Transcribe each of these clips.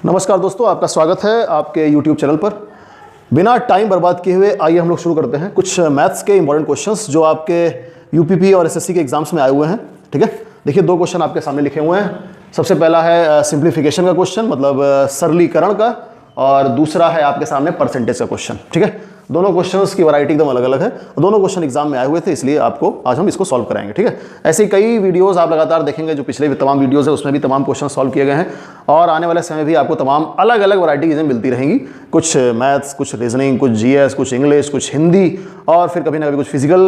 नमस्कार दोस्तों, आपका स्वागत है आपके YouTube चैनल पर। बिना टाइम बर्बाद किए हुए आइए हम लोग शुरू करते हैं कुछ मैथ्स के इंपॉर्टेंट क्वेश्चंस जो आपके यूपीपी और एसएससी के एग्जाम्स में आए हुए हैं। ठीक है, देखिए दो क्वेश्चन आपके सामने लिखे हुए हैं। सबसे पहला है सिंप्लीफिकेशन का क्वेश्चन, मतलब सरलीकरण का, और दूसरा है आपके सामने परसेंटेज का क्वेश्चन। ठीक है, दोनों क्वेश्चंस की वैरायटी एकदम अलग अलग है। दोनों क्वेश्चन एग्जाम में आए हुए थे, इसलिए आपको आज हम इसको सॉल्व कराएंगे। ठीक है, ऐसे कई वीडियोस आप लगातार देखेंगे, जो पिछले तमाम वीडियोस है उसमें भी तमाम क्वेश्चन सॉल्व किए गए हैं, और आने वाले समय भी आपको तमाम अलग अलग वैरायटी चीज़ें मिलती रहेंगी। कुछ मैथ्स, कुछ रीजनिंग, कुछ जीएस, कुछ इंग्लिश, कुछ हिंदी, और फिर कभी ना कभी कुछ फिजिकल,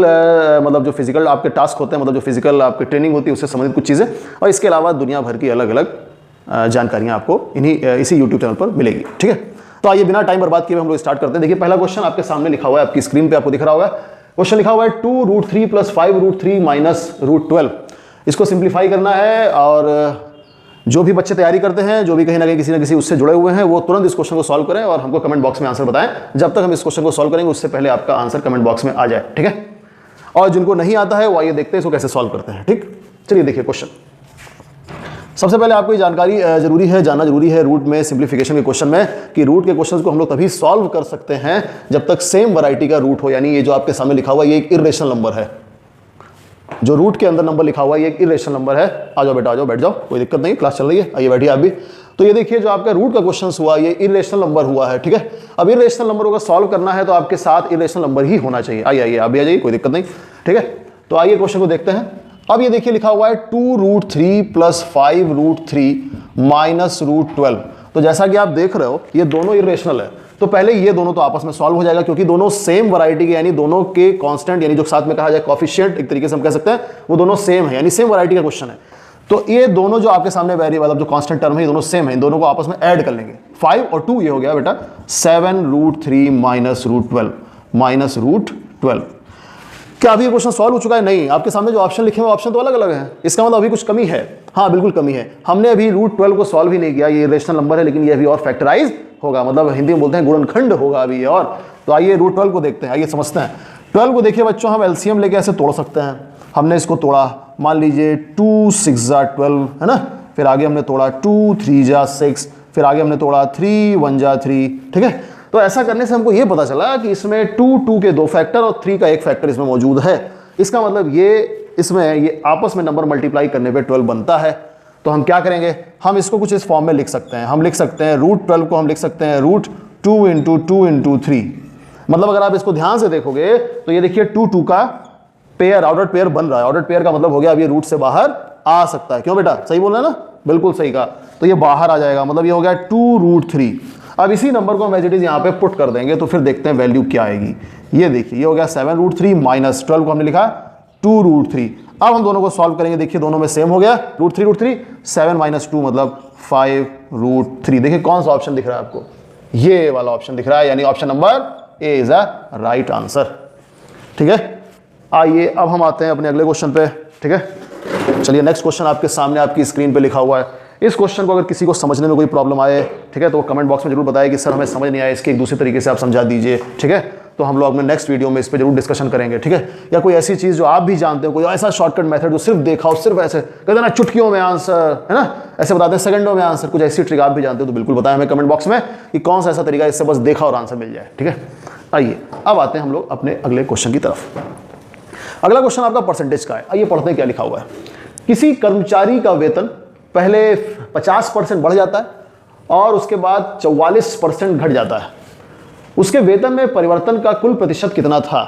मतलब जो फिजिकल आपके टास्क होते हैं, मतलब जो फिजिकल आपकी ट्रेनिंग होती है उससे संबंधित कुछ चीज़ें, और इसके अलावा दुनिया भर की अलग अलग जानकारियाँ आपको इसी यूट्यूब चैनल पर मिलेगी। ठीक है, तो आइए बिना टाइम बर्बाद किए हम लोग स्टार्ट करते हैं। देखिए पहला क्वेश्चन आपके सामने लिखा हुआ है, आपकी स्क्रीन पे आपको दिख रहा होगा। क्वेश्चन लिखा हुआ है 2√3 + 5√3 - √12। इसको सिंप्लीफाई करना है, और जो भी बच्चे तैयारी करते हैं, जो भी कहीं ना किसी उससे जुड़े हुए हैं, वो तुरंत इस क्वेश्चन को सॉल्व करें और हमको कमेंट बॉक्स में आंसर बताएं। जब तक हम इस क्वेश्चन को सॉल्व करेंगे उससे पहले आपका आंसर कमेंट बॉक्स में आ जाए। ठीक है, और जिनको नहीं आता है वो आइए देखते हैं इसको कैसे सॉल्व करते हैं। ठीक, चलिए देखिए क्वेश्चन। सबसे पहले आपको ये जानकारी जरूरी है, जानना जरूरी है रूट में, सिंप्लीफिकेशन के क्वेश्चन में, कि रूट के क्वेश्चंस को हम लोग तभी सॉल्व कर सकते हैं जब तक सेम वैरायटी का रूट हो। यानी ये जो आपके सामने लिखा हुआ है ये एक इर्रेशनल नंबर है। जो रूट के अंदर नंबर लिखा हुआ है ये एक इर्रेशनल नंबर है। आ जाओ बेटा, आ जाओ, बैठ जाओ, कोई दिक्कत नहीं, क्लास चल रही है, आइए बैठिए आप भी। तो ये देखिए जो आपका रूट का क्वेश्चन हुआ ये इर्रेशनल नंबर हुआ है। ठीक है, अब इर्रेशनल नंबरों का सॉल्व करना है तो आपके साथ इर्रेशनल नंबर ही होना चाहिए। आइए आप भी आ जाइए, कोई दिक्कत नहीं। ठीक है, तो आइए क्वेश्चन को देखते हैं। अब ये देखिए लिखा हुआ है 2√3 + 5√3 - √12। तो जैसा कि आप देख रहे हो ये दोनों इर्रेशनल है, तो पहले ये दोनों तो आपस में सॉल्व हो जाएगा, क्योंकि दोनों सेम वैरायटी के, यानी दोनों के कांस्टेंट, यानी जो साथ में कहा जाए कोएफिशिएंट, एक तरीके से हम कह सकते हैं, वो दोनों सेम है, यानी सेम वैरायटी का क्वेश्चन है। तो ये दोनों जो आपके सामने वेरिएबल, मतलब जो कांस्टेंट टर्म है, ये दोनों सेम है, इन दोनों को आपस में ऐड कर लेंगे। 5 और 2 ये हो गया बेटा 7√3 - √12। क्या अभी ये क्वेश्चन सॉल्व हो चुका है? नहीं, आपके सामने जो ऑप्शन लिखे हुए ऑप्शन तो अलग अलग हैं। इसका मतलब अभी कुछ कमी है। हाँ बिल्कुल कमी है, हमने अभी √12 को सॉल्व ही नहीं किया। ये रेशनल नंबर है लेकिन ये अभी और फैक्टराइज होगा, मतलब हिंदी में बोलते हैं गुणनखंड होगा अभी ये। और तो आइए √12 को देखते हैं, आइए समझते हैं। 12 को देखिए बच्चों, हम एलसीएम लेके ऐसे तोड़ सकते हैं। हमने इसको तोड़ा, मान लीजिए 2 6 जा 12 है ना, फिर आगे हमने तोड़ा 2 3 जा 6, फिर आगे हमने तोड़ा 3 1 जा 3। ठीक है, तो ऐसा करने से हमको ये पता चला कि इसमें 2 के 2 फैक्टर और 3 का 1 फैक्टर इसमें मौजूद है। इसका मतलब ये इसमें ये आपस में नंबर मल्टीप्लाई करने पे 12 बनता है। तो हम क्या करेंगे, हम इसको कुछ इस फॉर्म में लिख सकते हैं। हम लिख सकते हैं √12 को हम लिख सकते हैं √2 × 2 × 3। मतलब अगर आप इसको ध्यान से देखोगे तो ये देखिए 2 का पेयर, ऑर्डर पेयर बन रहा है। ऑर्डर पेयर का मतलब हो गया अब ये रूट से बाहर आ सकता है। क्यों बेटा, सही बोल रहे हैं ना, बिल्कुल सही कहा। तो ये बाहर आ जाएगा, मतलब ये हो गया 2√3। अब इसी नंबर को हम एज इट इज यहाँ पे पुट कर देंगे, तो फिर देखते हैं वैल्यू क्या आएगी। ये देखिए ये हो गया 7√3 - 12 को हमने लिखा 2√3। अब हम दोनों को सॉल्व करेंगे, देखिए दोनों में सेम हो गया, √3 7 - 2 मतलब 5√3। देखिए कौन सा ऑप्शन दिख रहा है आपको, ये वाला ऑप्शन दिख रहा है, यानी option number A is a right answer. ठीक है, आइए अब हम आते हैं अपने अगले क्वेश्चन पे। ठीक है, चलिए नेक्स्ट क्वेश्चन आपके सामने आपकी स्क्रीन पे लिखा हुआ है। इस क्वेश्चन को अगर किसी को समझने में कोई प्रॉब्लम आए, ठीक है, तो कमेंट बॉक्स में जरूर बताएं कि सर हमें समझ नहीं आया, इसके एक दूसरे तरीके से आप समझा दीजिए। ठीक है, तो हम लोग अपने नेक्स्ट वीडियो में इस पर जरूर डिस्कशन करेंगे। ठीक है, या कोई ऐसी चीज़ जो आप भी जानते हो, कोई ऐसा शॉर्टकट मेथड जो सिर्फ देखा हो, सिर्फ ऐसे कहते ना चुटकियों में आंसर है ना, ऐसे बताते हैं सेकंडों में आंसर, कुछ ऐसी ट्रिक आप भी जानते हो तो बिल्कुल बताएं हमें कमेंट बॉक्स में कि कौन सा ऐसा तरीका इससे बस देखा और आंसर मिल जाए। ठीक है, आइए अब आते हैं हम लोग अपने अगले क्वेश्चन की तरफ। अगला क्वेश्चन आपका परसेंटेज का है। आइए पढ़ते हैं क्या लिखा हुआ है। किसी कर्मचारी का वेतन पहले 50% बढ़ जाता है और उसके बाद 44% घट जाता है। उसके वेतन में परिवर्तन का कुल प्रतिशत कितना था?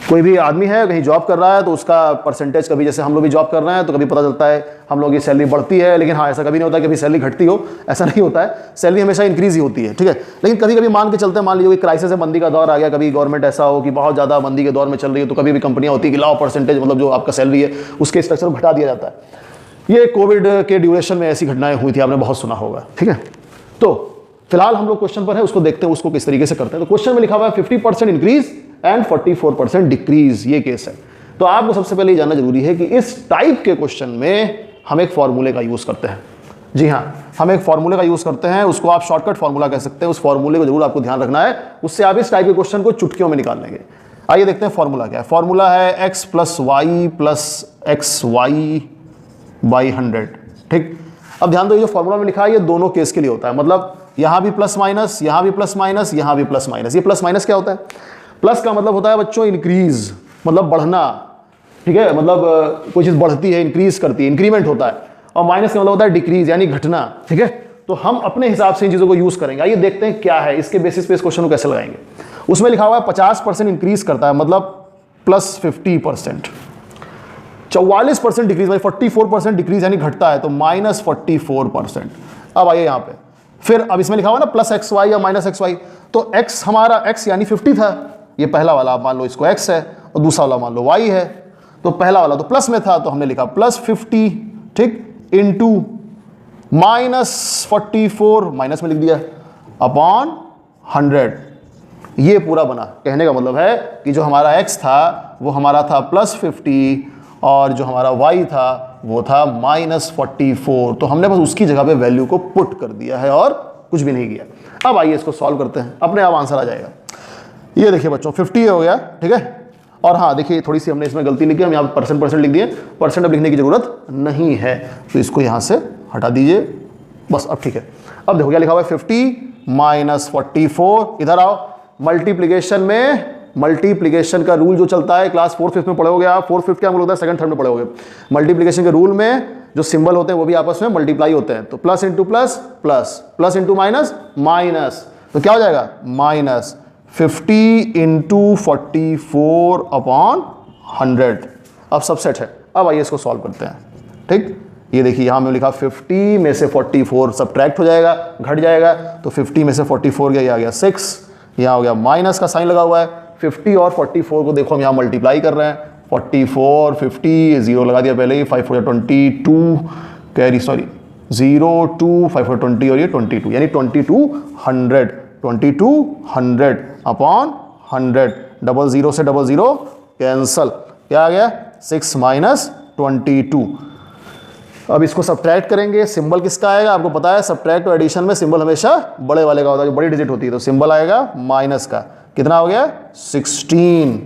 कोई भी आदमी है, कहीं जॉब कर रहा है, तो उसका परसेंटेज कभी, जैसे हम लोग भी जॉब कर रहे हैं तो कभी पता चलता है हम लोग की सैलरी बढ़ती है, लेकिन हाँ ऐसा कभी नहीं होता कि कभी सैलरी घटती हो, ऐसा नहीं होता है, सैलरी हमेशा इंक्रीज ही होती है। ठीक है, लेकिन कभी कभी मान के चलते हैं, मान लीजिए क्राइसिस है, मंदी का दौर आ गया, कभी गवर्नमेंट ऐसा हो कि बहुत ज़्यादा मंदी के दौर में चल रही है, तो कभी भी कंपनियाँ होती है कि लाओ परसेंटेज, मतलब जो आपका सैलरी है उसके स्ट्रक्चर को घटा दिया जाता है। ये कोविड के ड्यूरेशन में ऐसी घटनाएं हुई थी, आपने बहुत सुना होगा। ठीक है, तो फिलहाल हम लोग क्वेश्चन पर है, उसको देखते हैं उसको किस तरीके से करते हैं। तो क्वेश्चन में लिखा हुआ है 50% इंक्रीज एंड 44% डिक्रीज, ये केस है। तो आपको सबसे पहले ये जानना जरूरी है कि इस टाइप के क्वेश्चन में हम एक फॉर्मूले का यूज करते हैं। जी हाँ, हम एक फॉर्मूले का यूज करते हैं, उसको आप शॉर्टकट फॉर्मूला कह सकते हैं। उस फॉर्मूले को जरूर आपको ध्यान रखना है, उससे आप इस टाइप के क्वेश्चन को चुटकियों में निकाल लेंगे। आइए देखते हैं फॉर्मूला क्या है। फॉर्मूला है x + y + xy/100। ठीक, अब ध्यान दो, ये जो फॉर्मूला में लिखा है ये दोनों केस के लिए होता है, मतलब यहां भी प्लस माइनस, यहां भी प्लस माइनस, यहां भी प्लस माइनस। ये प्लस माइनस क्या होता है? प्लस का मतलब होता है बच्चों इंक्रीज, मतलब बढ़ना, ठीक है, मतलब कोई चीज बढ़ती है, इंक्रीज करती है, इंक्रीमेंट होता है। और माइनस का मतलब होता है डिक्रीज, यानी घटना, ठीक है। तो हम अपने हिसाब से इन चीजों को यूज करेंगे। आइए देखते हैं क्या है, इसके बेसिस पे इस क्वेश्चन को कैसे लगाएंगे। उसमें लिखा हुआ है 50% इंक्रीज करता है, मतलब प्लस 50%, 44% डिक्रीज, मतलब 44% डिक्रीज यानी घटता है, तो माइनस 44%। अब आइए यहाँ पे, फिर अब इसमें लिखा हुआ ना प्लस एक्स वाई या माइनस एक्स वाई, तो एक्स हमारा एक्स यानी 50 था, ये पहला वाला, आप मान लो इसको एक्स है, और दूसरा वाला मान लो वाई है। तो पहला वाला तो प्लस में था, तो हमने लिखा प्लस 50, ठीक, इंटू माइनस 44, माइनस में लिख दिया, अपॉन 100। ये पूरा बना। कहने का मतलब है कि जो हमारा x था वो हमारा था प्लस 50, और जो हमारा y था वो था माइनस 44। तो हमने बस उसकी जगह पे वैल्यू को पुट कर दिया है और कुछ भी नहीं किया। अब आइए इसको सॉल्व करते हैं, अपने आप आंसर आ जाएगा। ये देखिए बच्चों 50 हो गया, ठीक है। और हाँ देखिए थोड़ी सी हमने इसमें गलती लिखी, हम यहाँ पर परसेंट लिख दिए, परसेंट अब लिखने की जरूरत नहीं है, तो इसको यहाँ से हटा दीजिए बस। अब ठीक है, अब देखो क्या लिखा हुआ है, 50 माइनस 44। इधर आओ, मल्टीप्लिकेशन में मल्टीप्लिकेशन का रूल जो चलता है, क्लास 4th-5th में पढ़ोगे आप, 4th-5th क्या होता है, 2nd-3rd में पढ़ोगे। मल्टीप्लिकेशन के रूल में जो सिंबल होते हैं वो भी आपस में मल्टीप्लाई होते हैं, तो plus into plus plus, plus into minus minus, तो क्या हो जाएगा माइनस 50 इंटू 44 अपॉन 100। अब सबसेट है। अब आइए इसको सॉल्व करते हैं, ठीक। ये देखिए यहाँ में लिखा 50 में से 44 सब्ट्रैक्ट हो जाएगा, घट जाएगा, तो 50 में से 44 गया, ये आ गया 6, यहाँ हो गया माइनस का साइन लगा हुआ है। 50 और 44 को देखो हम यहाँ मल्टीप्लाई कर रहे हैं, 44 50 0 लगा दिया पहले ही, 5 4 22 कैरी, सॉरी 0 2 5 4 20 और ये 22, यानी 2200, 2200 अपॉन 100। डबल जीरो से डबल जीरो कैंसल, क्या आ गया 6 माइनस 22। अब इसको सब्ट्रैक्ट करेंगे, सिंबल किसका आएगा आपको पता है, सब्ट्रैक्ट और एडिशन में सिंबल हमेशा बड़े वाले का होता है, जो बड़ी डिजिट होती है, तो सिंबल आएगा माइनस का। कितना हो गया 16।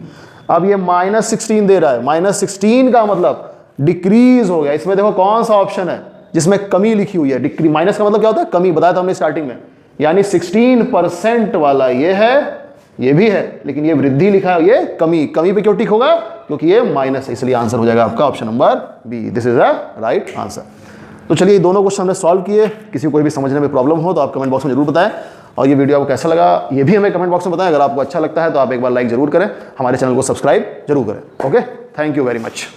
अब ये माइनस 16 दे रहा है, माइनस 16 का मतलब डिक्रीज हो गया। इसमें देखो कौन सा ऑप्शन है जिसमें कमी लिखी हुई है, डिक्रीज। माइनस का मतलब क्या होता है, कमी, बताया था हमने स्टार्टिंग में, यानी 16% वाला ये है, ये भी है, लेकिन ये वृद्धि लिखा है, ये कमी। कमी पे क्यों टिक होगा, क्योंकि ये माइनस है, इसलिए आंसर हो जाएगा आपका option number B. This is a right answer. तो चलिए ये दोनों क्वेश्चन हमने सॉल्व किए। किसी को कोई भी समझने में प्रॉब्लम हो तो आप कमेंट बॉक्स में जरूर बताएं, और ये वीडियो आपको कैसा लगा ये भी हमें कमेंट बॉक्स में बताएं। अगर आपको अच्छा लगता है तो आप एक बार लाइक जरूर करें, हमारे चैनल को सब्सक्राइब जरूर करें। Okay, thank you very much.